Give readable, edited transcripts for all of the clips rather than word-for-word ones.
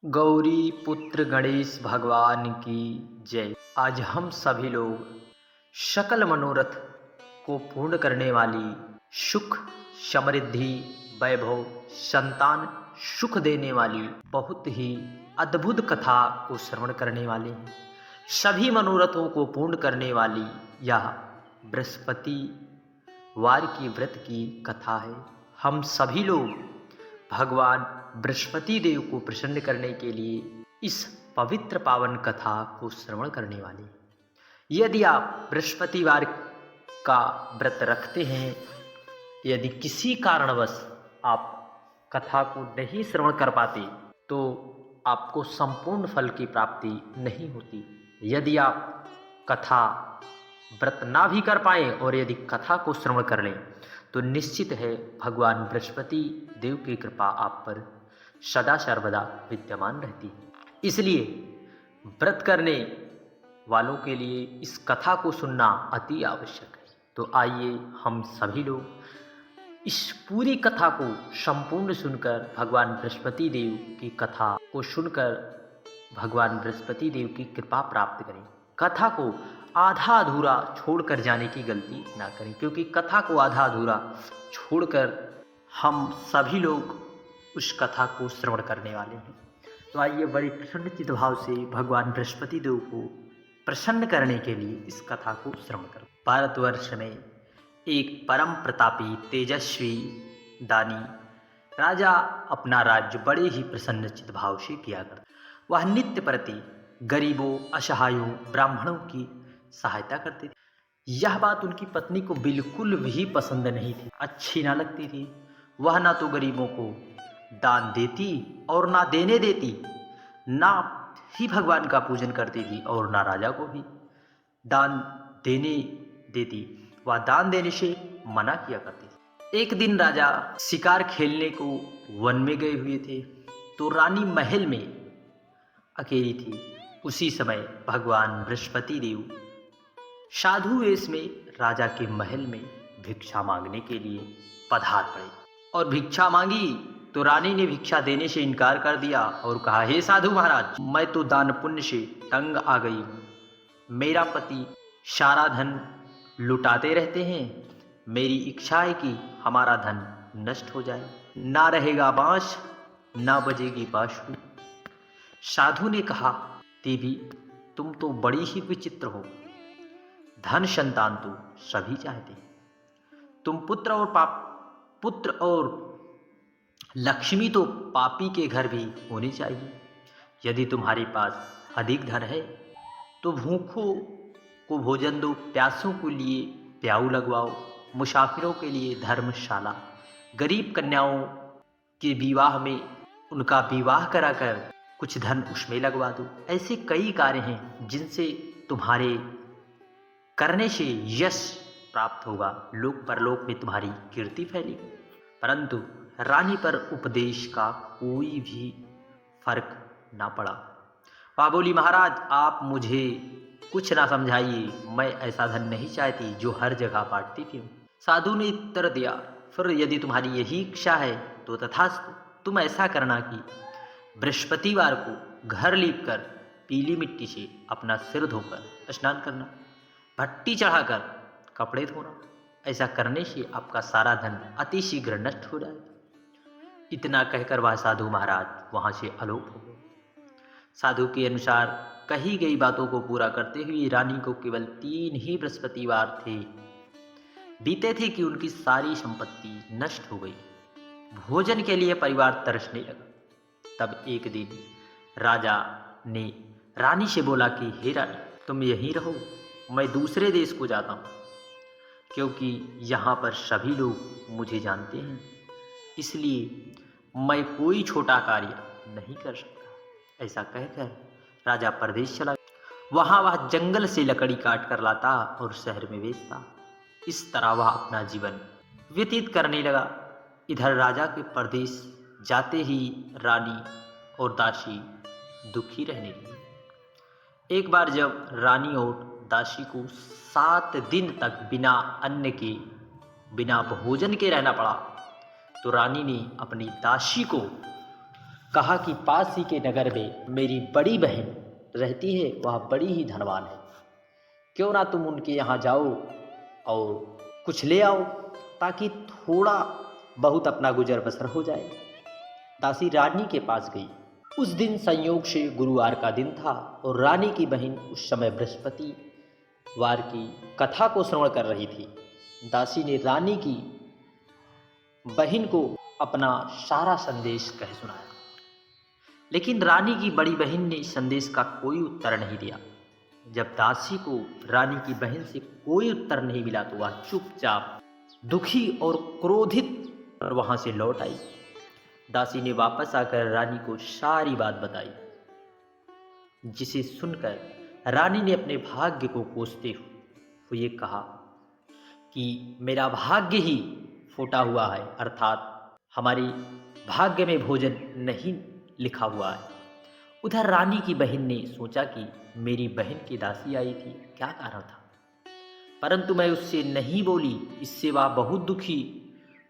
गौरी पुत्र गणेश भगवान की जय। आज हम सभी लोग सकल मनोरथ को पूर्ण करने वाली सुख, समृद्धि, वैभव, संतान, सुख देने वाली बहुत ही अद्भुत कथा को श्रवण करने वाले हैं। सभी मनोरथों को पूर्ण करने वाली यह बृहस्पति वार की व्रत की कथा है। हम सभी लोग भगवान बृहस्पति देव को प्रसन्न करने के लिए इस पवित्र पावन कथा को श्रवण करने वाले हैं। यदि आप बृहस्पतिवार का व्रत रखते हैं, यदि किसी कारणवश आप कथा को नहीं श्रवण कर पाते तो आपको संपूर्ण फल की प्राप्ति नहीं होती। यदि आप कथा व्रत ना भी कर पाए और यदि कथा को श्रवण कर लें तो निश्चित है भगवान बृहस्पति देव की कृपा आप पर सदा सर्वदा विद्यमान रहती है। इसलिए व्रत करने वालों के लिए इस कथा को सुनना अति आवश्यक है। तो आइए हम सभी लोग इस पूरी कथा को संपूर्ण सुनकर भगवान बृहस्पति देव की कथा को सुनकर भगवान बृहस्पति देव की कृपा प्राप्त करें। कथा को आधा अधूरा छोड़कर जाने की गलती ना करें, क्योंकि कथा को आधा अधूरा छोड़कर हम सभी लोग उस कथा को श्रवण करने वाले हैं। तो आइए बड़े प्रसन्न चित्त भाव से भगवान बृहस्पति देव को प्रसन्न करने के लिए इस कथा को श्रवण करें। भारतवर्ष में एक परम प्रतापी तेजस्वी दानी राजा अपना राज्य बड़े ही प्रसन्न चित्त भाव से किया करता। वह नित्य प्रति गरीबों, असहायों, ब्राह्मणों की सहायता करते थे। यह बात उनकी पत्नी को बिल्कुल भी पसंद नहीं थी, अच्छी ना लगती थी। वह ना तो गरीबों को दान देती और ना देने देती, ना ही भगवान का पूजन करती थी और ना राजा को भी दान देने देती। वह दान देने से मना किया करती थी। एक दिन राजा शिकार खेलने को वन में गए हुए थे, तो रानी महल में अकेली थी। उसी समय भगवान बृहस्पति देव साधु वेश में राजा के महल में भिक्षा मांगने के लिए पधार पड़े और भिक्षा मांगी तो रानी ने भिक्षा देने से इनकार कर दिया और कहा, हे साधु महाराज, मैं तो दान पुण्य से तंग आ गई हूँ। मेरा पति सारा धन लुटाते रहते हैं। मेरी इच्छा है कि हमारा धन नष्ट हो जाए। ना रहेगा बांस, ना बजेगी बांसुरी। साधु ने कहा, देवी, तुम तो बड़ी ही विचित्र हो। धन संतान तो सभी चाहते हैं। तुम पुत्र और लक्ष्मी तो पापी के घर भी होनी चाहिए। यदि तुम्हारे पास अधिक धन है तो भूखों को भोजन दो, प्यासों के लिए प्याऊ लगवाओ, मुसाफिरों के लिए धर्मशाला, गरीब कन्याओं के विवाह में उनका विवाह कराकर कुछ धन उसमें लगवा दो। ऐसे कई कार्य हैं जिनसे तुम्हारे करने से यश प्राप्त होगा, लोक परलोक में तुम्हारी कीर्ति फैलेगी। परंतु रानी पर उपदेश का कोई भी फर्क ना पड़ा। वह बोली, महाराज, आप मुझे कुछ ना समझाइए, मैं ऐसा धन नहीं चाहती जो हर जगह बांटती थी। साधु ने उत्तर दिया, फिर यदि तुम्हारी यही इच्छा है तो तथास्तु। तुम ऐसा करना कि बृहस्पतिवार को घर लीपकर पीली मिट्टी से अपना सिर धोकर स्नान करना, भट्टी चढ़ाकर कपड़े धोना। ऐसा करने से आपका सारा धन अति शीघ्र नष्ट हो जाएगा। इतना कहकर वह साधु महाराज वहां से आलोप हो गए। साधु के अनुसार कही गई बातों को पूरा करते हुए रानी को केवल 3 ही बृहस्पतिवार बीते थे कि उनकी सारी संपत्ति नष्ट हो गई। भोजन के लिए परिवार तरसने लगा। तब एक दिन राजा ने रानी से बोला कि हे रानी, तुम यहीं रहो, मैं दूसरे देश को जाता हूँ, क्योंकि यहाँ पर सभी लोग मुझे जानते हैं। इसलिए मैं कोई छोटा कार्य नहीं कर सकता। ऐसा कहकर राजा परदेश चला। वहाँ वह जंगल से लकड़ी काट कर लाता और शहर में बेचता। इस तरह वह अपना जीवन व्यतीत करने लगा। इधर राजा के परदेश जाते ही रानी और दासी दुखी रहने लगी। एक बार जब रानी और दासी को 7 दिन तक बिना अन्न के, बिना भोजन के रहना पड़ा, तो रानी ने अपनी दासी को कहा कि पास ही के नगर में मेरी बड़ी बहन रहती है, वह बड़ी ही धनवान है, क्यों ना तुम उनके यहाँ जाओ और कुछ ले आओ ताकि थोड़ा बहुत अपना गुजर बसर हो जाए। दासी रानी के पास गई। उस दिन संयोग से गुरुवार का दिन था और रानी की बहन उस समय बृहस्पतिवार की कथा को श्रवण कर रही थी। दासी ने रानी की बहन को अपना सारा संदेश कह सुनाया, लेकिन रानी की बड़ी बहन ने संदेश का कोई उत्तर नहीं दिया। जब दासी को रानी की बहन से कोई उत्तर नहीं मिला तो वह चुपचाप दुखी और क्रोधित वहां से लौट आई। दासी ने वापस आकर रानी को सारी बात बताई, जिसे सुनकर रानी ने अपने भाग्य को कोसते हुए कहा कि मेरा भाग्य ही फूटा हुआ है, अर्थात हमारे भाग्य में भोजन नहीं लिखा हुआ है। उधर रानी की बहन ने सोचा कि मेरी बहन की दासी आई थी, क्या कारण था, परंतु मैं उससे नहीं बोली, इससे वह बहुत दुखी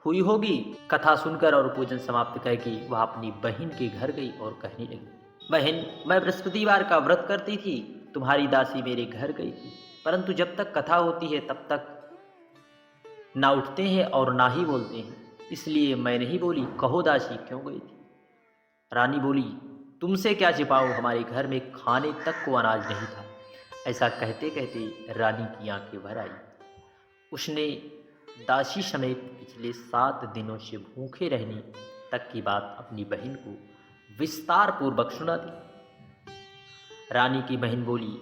हुई होगी। कथा सुनकर और पूजन समाप्त करके वह अपनी बहन के घर गई और कहने लगी, बहन, मैं बृहस्पतिवार का व्रत करती थी, तुम्हारी दासी मेरे घर गई थी, परंतु जब तक कथा होती है तब तक ना उठते हैं और ना ही बोलते हैं, इसलिए मैं नहीं बोली। कहो दासी, क्यों गई थी? रानी बोली, तुमसे क्या छिपाऊं, हमारे घर में खाने तक को अनाज नहीं था। ऐसा कहते कहते रानी की आंखें भर आई। उसने दासी समेत पिछले 7 दिनों से भूखे रहने तक की बात अपनी बहन को विस्तार पूर्वक सुना दी। रानी की बहन बोली,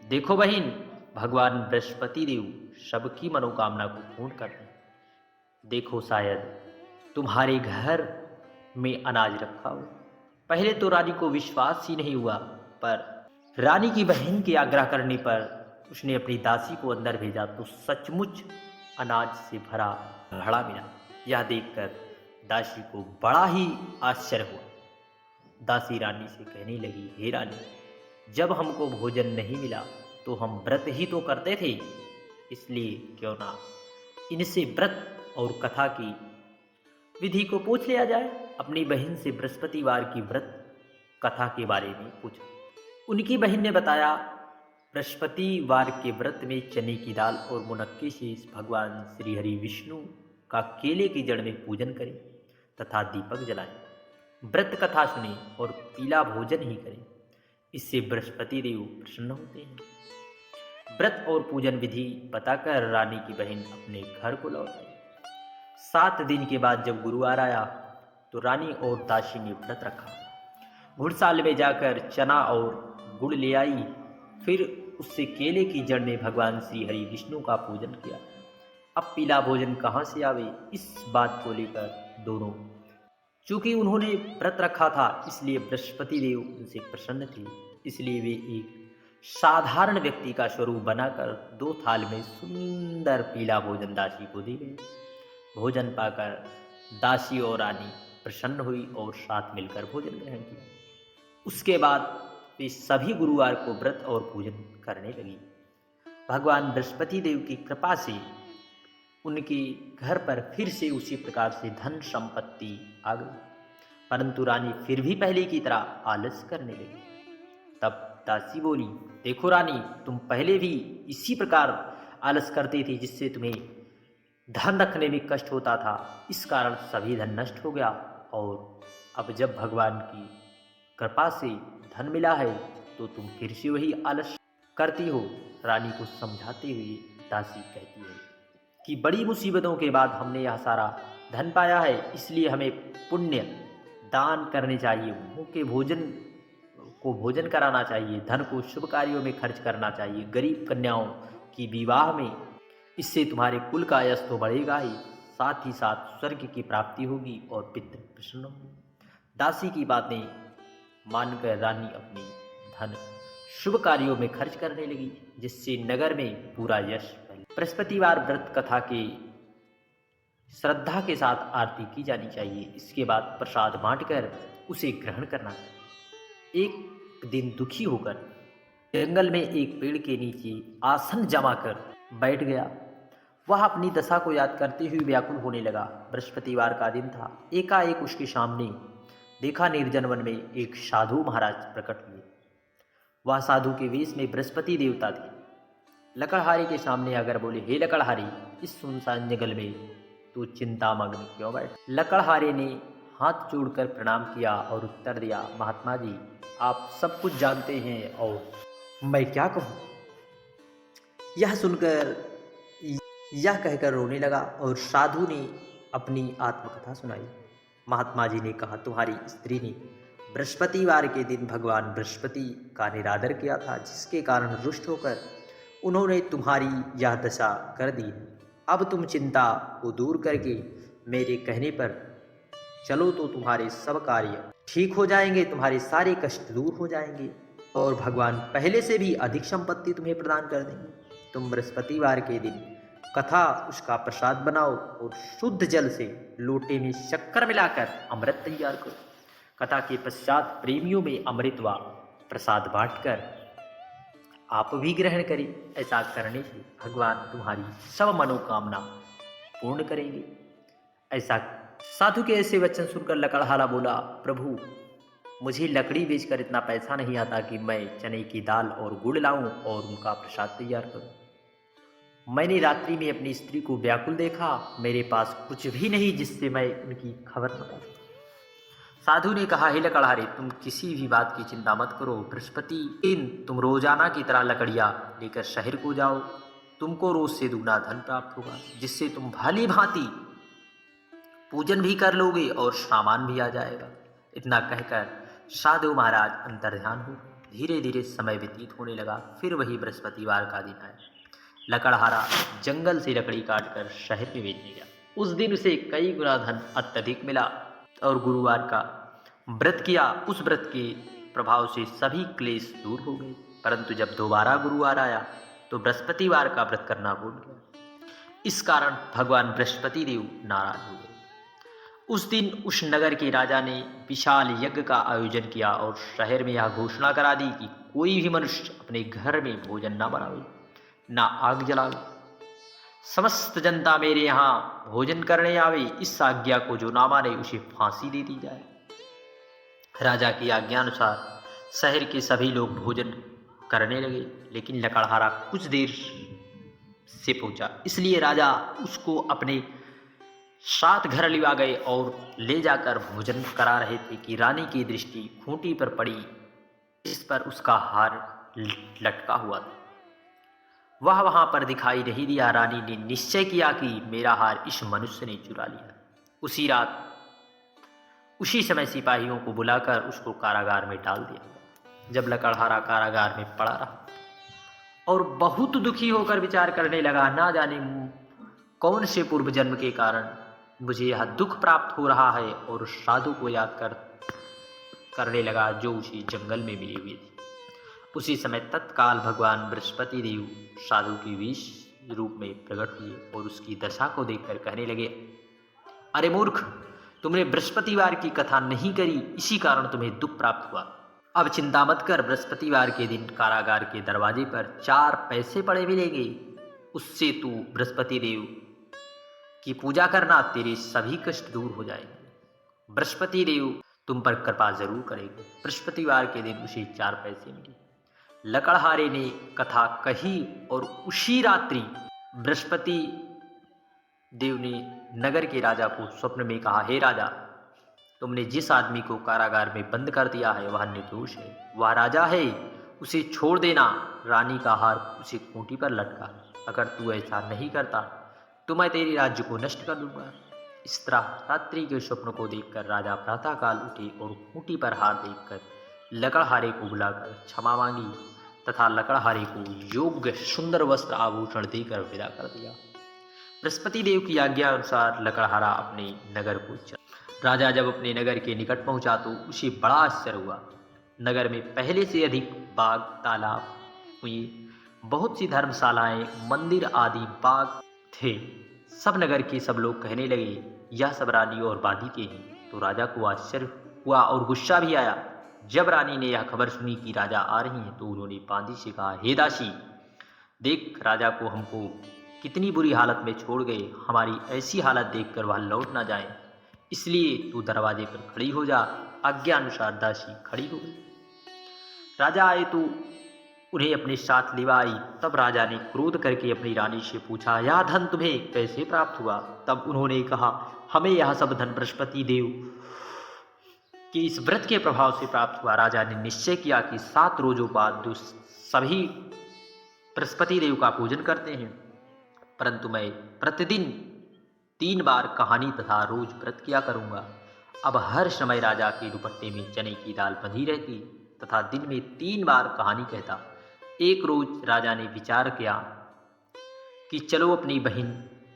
देखो बहन, भगवान बृहस्पति देव सबकी मनोकामना को पूर्ण करते हैं। देखो, शायद तुम्हारे घर में अनाज रखा हो। पहले तो रानी को विश्वास ही नहीं हुआ, पर रानी की बहन के आग्रह करने पर उसने अपनी दासी को अंदर भेजा तो सचमुच अनाज से भरा घड़ा मिला। यह देखकर दासी को बड़ा ही आश्चर्य हुआ। दासी रानी से कहने लगी, हे रानी, जब हमको भोजन नहीं मिला तो हम व्रत ही तो करते थे, इसलिए क्यों ना इनसे व्रत और कथा की विधि को पूछ लिया जाए। अपनी बहन से बृहस्पतिवार की व्रत कथा के बारे में पूछा। उनकी बहन ने बताया, बृहस्पतिवार के व्रत में चने की दाल और मुनक्के से भगवान श्री हरि विष्णु का केले की जड़ में पूजन करें तथा दीपक जलाएं। व्रत कथा सुने और पीला भोजन ही करें, इससे बृहस्पति देव प्रसन्न होते हैं। व्रत और पूजन विधि बताकर रानी की बहन अपने घर को लौट आई। 7 दिन के बाद जब गुरुवार आया तो रानी और दासी ने व्रत रखा। घुड़साल में जाकर चना और गुड़ ले आई, फिर उससे केले की जड़ में भगवान श्री हरि विष्णु का पूजन किया। अब पीला भोजन कहाँ से आवे, इस बात को लेकर दोनों, चूंकि उन्होंने व्रत रखा था इसलिए बृहस्पति देव उनसे प्रसन्न थे, इसलिए वे एक साधारण व्यक्ति का स्वरूप बनाकर 2 थाल में सुंदर पीला भोजन दासी को दे गए। भोजन पाकर दासी और रानी प्रसन्न हुई और साथ मिलकर भोजन ग्रहण किया। उसके बाद वे सभी गुरुवार को व्रत और पूजन करने लगी। भगवान बृहस्पति देव की कृपा से उनके घर पर फिर से उसी प्रकार से धन संपत्ति आ गई, परंतु रानी फिर भी पहले की तरह आलस करने लगी। तब दासी बोली, देखो रानी, तुम पहले भी इसी प्रकार आलस करती थी, जिससे तुम्हें धन रखने में कष्ट होता था, इस कारण सभी धन नष्ट हो गया, और अब जब भगवान की कृपा से धन मिला है तो तुम फिर से वही आलस करती हो। रानी को समझाते हुए दासी कहती है कि बड़ी मुसीबतों के बाद हमने यह सारा धन पाया है, इसलिए हमें पुण्य दान करने चाहिए, भूखे भोजन को भोजन कराना चाहिए, धन को शुभ कार्यों में खर्च करना चाहिए, गरीब कन्याओं की विवाह में, इससे तुम्हारे कुल का यश तो बढ़ेगा ही, साथ ही साथ स्वर्ग की प्राप्ति होगी और पितृ प्रसन्न होंगे। दासी की बातें मानकर रानी अपनी धन शुभ कार्यों में खर्च करने लगी, जिससे नगर में पूरा यश फैला। बृहस्पतिवार व्रत कथा के श्रद्धा के साथ आरती की जानी चाहिए। इसके बाद प्रसाद बांटकर उसे ग्रहण करना चाहिए। एक दिन दुखी होकर जंगल में एक पेड़ के नीचे आसन जमाकर बैठ गया। वह अपनी दशा को याद करते हुए व्याकुल होने लगा। बृहस्पतिवार का दिन था। एकाएक उसके सामने देखा निर्जन वन में एक साधु महाराज प्रकट हुए। वह साधु के वेश में बृहस्पति देवता थे। लकड़हारे के सामने आकर बोले, हे लकड़हारे, इस सुनसान जंगल में तू चिंतामग्न क्यों बैठ? लकड़हारे ने हाथ जोड़कर प्रणाम किया और उत्तर दिया, महात्मा जी, आप सब कुछ जानते हैं और मैं क्या कहूँ? यह सुनकर यह कहकर रोने लगा और साधु ने अपनी आत्मकथा सुनाई। महात्मा जी ने कहा, तुम्हारी स्त्री ने बृहस्पतिवार के दिन भगवान बृहस्पति का निरादर किया था, जिसके कारण रुष्ट होकर उन्होंने तुम्हारी यह दशा कर दी। अब तुम चिंता को दूर करके मेरे कहने पर चलो तो तुम्हारे सब कार्य ठीक हो जाएंगे, तुम्हारे सारे कष्ट दूर हो जाएंगे और भगवान पहले से भी अधिक संपत्ति तुम्हें प्रदान कर देंगे। तुम बृहस्पतिवार के दिन कथा उसका प्रसाद बनाओ और शुद्ध जल से लोटे में शक्कर मिलाकर अमृत तैयार करो। कथा के पश्चात प्रेमियों में अमृत व प्रसाद बांटकर आप भी ग्रहण करें। ऐसा करने से भगवान तुम्हारी सब मनोकामना पूर्ण करेंगे। ऐसा साधु के ऐसे वचन सुनकर लकड़हारा बोला, प्रभु, मुझे लकड़ी बेचकर इतना पैसा नहीं आता कि मैं चने की दाल और गुड़ लाऊं और उनका प्रसाद तैयार करूं। मैंने रात्रि में अपनी स्त्री को व्याकुल देखा, मेरे पास कुछ भी नहीं जिससे मैं उनकी खबर न पाऊं। साधु ने कहा, हे लकड़हारे, तुम किसी भी बात की चिंता मत करो। बृहस्पति दिन तुम रोजाना की तरह लकड़ियां लेकर शहर को जाओ, तुमको रोज से दुगना धन प्राप्त होगा, जिससे तुम भली भांति पूजन भी कर लोगे और सामान भी आ जाएगा। इतना कहकर साधु महाराज अंतर्ध्यान हो। धीरे धीरे समय व्यतीत होने लगा। फिर वही बृहस्पतिवार का दिन आया। लकड़हारा जंगल से लकड़ी काटकर शहर में बेचने गया। उस दिन उसे कई गुना धन अत्यधिक मिला और गुरुवार का व्रत किया। उस व्रत के प्रभाव से सभी क्लेश दूर हो गए। परंतु जब दोबारा गुरुवार आया तो बृहस्पतिवार का व्रत करना भूल गया। इस कारण भगवान बृहस्पति देव नाराज हो गए। उस दिन उस नगर के राजा ने विशाल यज्ञ का आयोजन किया और शहर में यह घोषणा करा दी कि कोई भी मनुष्य अपने घर में भोजन ना बनावे, ना आग जलावे। समस्त जनता मेरे यहाँ भोजन करने आवे। इस आज्ञा को जो ना माने उसे फांसी दे दी जाए। राजा की आज्ञा अनुसार शहर के सभी लोग भोजन करने लगे, लेकिन लकड़हारा कुछ देर से पहुंचा, इसलिए राजा उसको अपने साथ घर लिवा गए और ले जाकर भोजन करा रहे थे कि रानी की दृष्टि खूंटी पर पड़ी। इस पर उसका हार लटका हुआ था। वह वहां पर दिखाई नहीं दिया। रानी ने निश्चय किया कि मेरा हार इस मनुष्य ने चुरा लिया। उसी रात उसी समय सिपाहियों को बुलाकर उसको कारागार में डाल दिया। जब लकड़हारा कारागार में पड़ा रहा और बहुत दुखी होकर विचार करने लगा, ना जाने कौन से पूर्व जन्म के कारण मुझे यह दुख प्राप्त हो रहा है, और उस साधु को याद करने लगा जो उसे जंगल में मिले हुए थे। उसी समय तत्काल भगवान बृहस्पति देव साधु के विष रूप में प्रकट हुए और उसकी दशा को देखकर कहने लगे, अरे मूर्ख, तुमने बृहस्पतिवार की कथा नहीं करी, इसी कारण तुम्हें दुख प्राप्त हुआ। अब चिंता मत कर, बृहस्पतिवार के दिन कारागार के दरवाजे पर 4 पैसे पड़े मिलेंगे, उससे तू बृहस्पति देव की पूजा करना, तेरे सभी कष्ट दूर हो जाएंगे। बृहस्पति देव तुम पर कृपा जरूर करेंगे। बृहस्पतिवार के दिन उसे 4 पैसे मिले। लकड़हारे ने कथा कही और उसी रात्रि बृहस्पति देव ने नगर के राजा को स्वप्न में कहा, हे राजा, तुमने जिस आदमी को कारागार में बंद कर दिया है वह निर्दोष है, वह राजा है, उसे छोड़ देना। रानी का हार उसे खूंटी पर लटका है। अगर तू ऐसा नहीं करता तो मैं तेरे राज्य को नष्ट कर दूंगा। इस तरह रात्रि के स्वप्न को देखकर राजा प्रातःकाल उठे और खूंटी पर हार देखकर लकड़हारे को बुलाकर क्षमा मांगी तथा लकड़हारे को योग्य सुंदर वस्त्र आभूषण देकर विदा कर दिया। बृहस्पति देव की आज्ञा अनुसार लकड़हारा अपने नगर को चला। राजा जब अपने नगर के निकट पहुंचा तो उसे बड़ा आश्चर्य हुआ। नगर में पहले से अधिक बाग, तालाब हुए, बहुत सी धर्मशालाएं, मंदिर आदि बाग थे। सब नगर के सब लोग कहने लगे, यह सब रानी और बादी के हैं। तो राजा को आश्चर्य हुआ और गुस्सा भी आया। जब रानी ने यह खबर सुनी कि राजा आ रही हैं तो उन्होंने बांदी से कहा, हे दासी, देख राजा को हमको कितनी बुरी हालत में छोड़ गए। हमारी ऐसी हालत देखकर वह लौट ना जाए, इसलिए तू दरवाजे पर खड़ी हो जा। आज्ञा अनुसार दासी खड़ी हो गई। राजा आए तो उन्हें अपने साथ लेवा आई। तब राजा ने क्रोध करके अपनी रानी से पूछा, यह धन तुम्हें कैसे प्राप्त हुआ? तब उन्होंने कहा, हमें यह सब धन बृहस्पति देव कि इस व्रत के प्रभाव से प्राप्त हुआ। राजा ने निश्चय किया कि 7 रोजों बाद जो सभी बृहस्पति देव का पूजन करते हैं, परंतु मैं प्रतिदिन 3 बार कहानी तथा रोज व्रत किया करूंगा। अब हर समय राजा के दुपट्टे में चने की दाल बंधी रहती तथा दिन में 3 बार कहानी कहता। एक रोज राजा ने विचार किया कि चलो अपनी बहन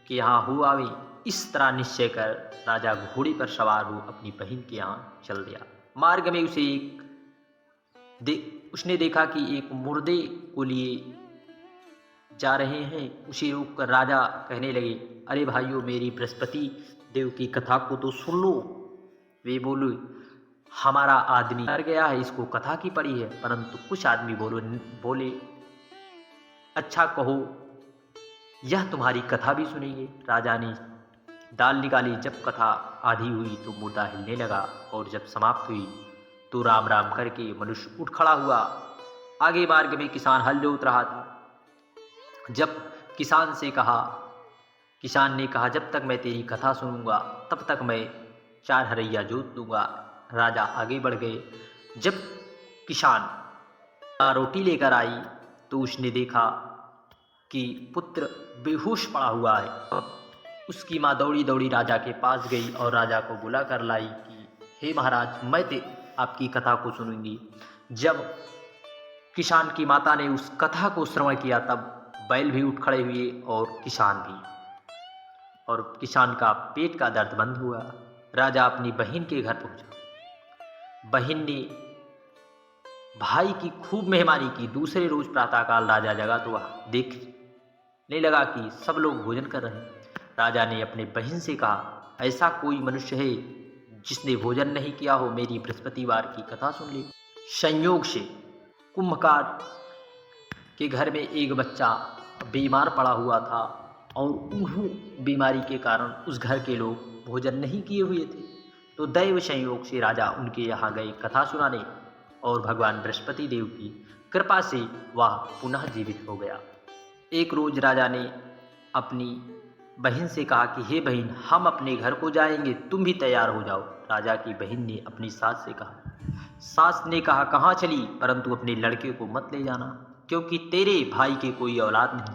के यहाँ हो आवे। इस तरह निश्चय कर राजा घोड़े पर सवार हो अपनी बहन के यहाँ चल दिया। मार्ग में उसने देखा कि एक मुर्दे को लिए जा रहे हैं। उसे रोककर राजा कहने लगे, अरे भाइयों, मेरी बृहस्पति देव की कथा को तो सुन लो। वे बोले, हमारा आदमी मर गया है, इसको कथा की पड़ी है। परंतु कुछ आदमी बोले, अच्छा कहो, यह तुम्हारी कथा भी सुनेंगे। राजा ने दाल निकाली। जब कथा आधी हुई तो मुर्दा हिलने लगा और जब समाप्त हुई तो राम राम करके मनुष्य उठ खड़ा हुआ। आगे मार्ग में किसान हल जोत रहा था। जब किसान ने कहा, जब तक मैं तेरी कथा सुनूंगा तब तक मैं 4 हरैया जोत दूंगा। राजा आगे बढ़ गए। जब किसान रोटी लेकर आई तो उसने देखा कि पुत्र बेहोश पड़ा हुआ है। उसकी माँ दौड़ी दौड़ी राजा के पास गई और राजा को बुला कर लाई कि हे महाराज, मैं आपकी कथा को सुनूंगी। जब किसान की माता ने उस कथा को श्रवण किया तब बैल भी उठ खड़े हुए और किसान भी, और किसान का पेट का दर्द बंद हुआ। राजा अपनी बहन के घर पहुंचा। बहन ने भाई की खूब मेहमानी की। दूसरे रोज प्रातःकाल राजा जगा तो देखने लगा कि सब लोग भोजन कर रहे हैं। राजा ने अपने बहन से कहा, ऐसा कोई मनुष्य है जिसने भोजन नहीं किया हो? मेरी बृहस्पतिवार की कथा सुन ले। संयोग से कुंभकार के घर में एक बच्चा बीमार पड़ा हुआ था और उन्हों बीमारी के कारण उस घर के लोग भोजन नहीं किए हुए थे। तो दैव संयोग से राजा उनके यहाँ गए कथा सुनाने और भगवान बृहस्पति देव की कृपा से वह पुनः जीवित हो गया। एक रोज राजा ने अपनी बहन से कहा कि हे बहन, हम अपने घर को जाएंगे, तुम भी तैयार हो जाओ। राजा की बहन ने अपनी सास से कहा। सास ने कहा, कहाँ चली? परंतु अपने लड़के को मत ले जाना, क्योंकि तेरे भाई के कोई औलाद नहीं।